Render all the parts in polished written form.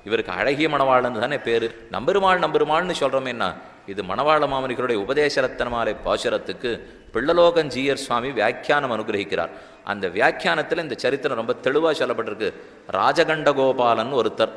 இவருக்கு அழகிய மணவாளன் தானே பேரு. நம்பெருமாள்னு சொல்றோமேன்னா இது மணவாள மாமனிகளுடைய உபதேச ரத்தனமாலை பாசுரத்துக்கு பிள்ளலோகஞ்சீயர் சுவாமி வியாக்கியானம் அனுகிரகிக்கிறார். அந்த வியாக்கியானத்தில் இந்த சரித்திரம் ரொம்ப தெளிவாக சொல்லப்பட்டிருக்கு. ராஜகண்டகோபாலன் ஒருத்தர்,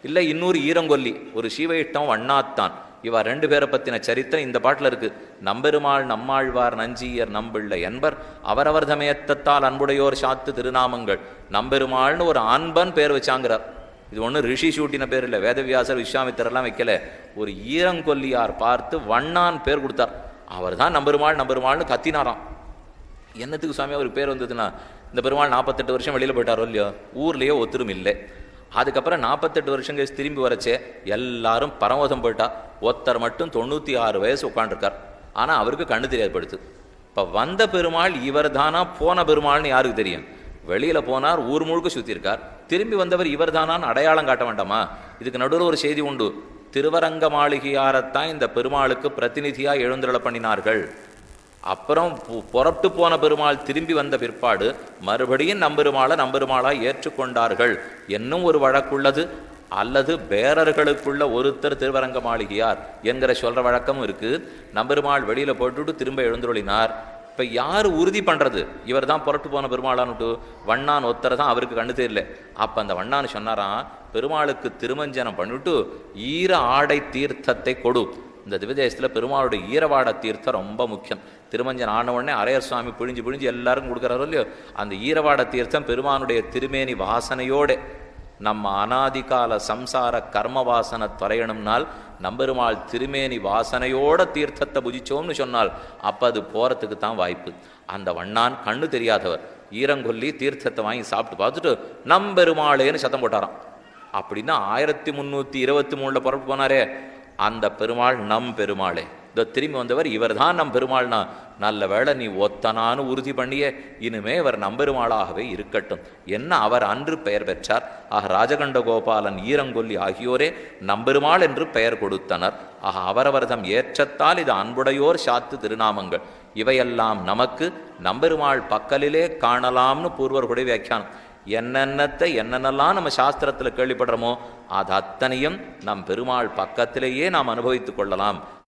இல்லை இன்னொரு ஈரங்கொல்லி, ஒரு சீவையிட்டம் வண்ணாத்தான், இவா 2 பேரை பற்றின சரித்திரம் இந்த பாட்டில் இருக்கு. நம்பெருமாள் நம்மாழ்வார் நஞ்சீயர் நம்பிள்ளை என்பர் அவரவர் தமயத்தால் அன்புடையோர் சாத்து திருநாமங்கள். நம்பெருமாள்னு ஒரு ஆண்பன் பேர் வச்சாங்கிறார். இது ஒன்றும் ரிஷி சூட்டின பேர் இல்லை, வேதவியாசர் விஸ்வாமித்திரெல்லாம் வைக்கல. ஒரு ஈரங்கொல்லியார் பார்த்து வண்ணான் பேர் கொடுத்தார். அவர் தான் நம்பெருமாள்னு கத்தினாராம். என்னத்துக்கு சுவாமி அவர் பேர் வந்ததுன்னா, இந்த பெருமாள் 48 வருஷம் வெளியில் போயிட்டாரோ இல்லையோ, ஊர்லேயே ஒத்துரும் இல்லை. அதுக்கப்புறம் 48 வருஷம் கழிச்சு திரும்பி வரச்சே எல்லாரும் பரமோதம் போயிட்டா. ஒருத்தர் மட்டும் 96 வயசு உட்காண்டிருக்கார். ஆனால் அவருக்கு கண்ணு தெரியாது படுத்து. இப்போ வந்த பெருமாள் இவர் தானா, போன பெருமாள்னு யாருக்கு தெரியும்? வெளியில் போனார், ஊர் முழுக்க சுற்றிருக்கார். திரும்பி வந்தவர் இவர் தானான்னு அடையாளம் காட்ட வேண்டாமா? இதுக்கு நடுவில் ஒரு செய்தி உண்டு. திருவரங்க மாளிகையாரத்தான் இந்த பெருமாளுக்கு பிரதிநிதியாக எழுந்தருள பண்ணினார்கள். அப்புறம் புறப்பட்டு போன பெருமாள் திரும்பி வந்த பிற்பாடு மறுபடியும் நம்பெருமாளாக ஏற்றுக்கொண்டார்கள் என்னும் ஒரு வழக்குள்ளது. அல்லது பேரர்களுக்குள்ள ஒருத்தர் திருவரங்க மாளிகையார் என்கிற சொல்கிற வழக்கமும் இருக்குது. நம்பெருமாள் வெளியில் போட்டுட்டு திரும்ப எழுந்துருளினார். இப்போ யார் உறுதி பண்ணுறது இவர் தான் புறட்டு போன பெருமாளான்னுட்டு? வண்ணான் ஒருத்தரை தான் அவருக்கு கண்ணு தெரியல. அப்போ அந்த வண்ணான்னு சொன்னாராம், பெருமாளுக்கு திருமஞ்சனம் பண்ணிவிட்டு ஈர ஆடை தீர்த்தத்தை கொடு. இந்த திவ்யதேசத்தில் பெருமாளுடைய ஈரவாட தீர்த்தம் ரொம்ப முக்கியம். திருமஞ்சன் ஆன உடனே அரையர் சுவாமி பிழிஞ்சு எல்லாருக்கும் கொடுக்குறாரோ இல்லையோ, அந்த ஈரவாட தீர்த்தம் பெருமானுடைய திருமேனி வாசனையோடு நம்ம அனாதிகால சம்சார கர்ம வாசனை தொலையணும்னால் நம்பெருமாள் திருமேனி வாசனையோட தீர்த்தத்தை புஜிச்சோம்னு சொன்னால் அப்போ அது போகிறதுக்கு தான் வாய்ப்பு. அந்த வண்ணான் கண்ணு தெரியாதவர் ஈரங்கொல்லி தீர்த்தத்தை வாங்கி சாப்பிட்டு பார்த்துட்டு நம்பெருமாளேன்னு சத்தம் போட்டாராம். அப்படின்னா 1323 புறப்பட்டு போனாரே அந்த பெருமாள் நம் பெருமாளே. இதோ திரும்பி வந்தவர் இவர் தான் நம் பெருமாள்னா, நல்ல வேளை நீ ஒத்தனான்னு உறுதி பண்ணியே, இனிமே இவர் நம்பெருமாளாகவே இருக்கட்டும் என்ன அவர் அன்று பெயர் பெற்றார். ராஜகண்ட கோபாலன் ஈரங்கொல்லி ஆகியோரே நம்பெருமாள் என்று பெயர் கொடுத்தனர். அவரவர் தம் ஏற்றத்தால் இது அன்புடையோர் சாத்து திருநாமங்கள். இவையெல்லாம் நமக்கு நம்பெருமாள் பக்கலிலே காணலாம்னு பூர்வர்களுடைய வியாக்கியானம். என்னென்னலாம் நம்ம சாஸ்திரத்தில் கேள்விப்படுறோமோ அது அத்தனையும் நம் பெருமாள் பக்கத்திலேயே நாம் அனுபவித்துக் கொள்ளலாம்.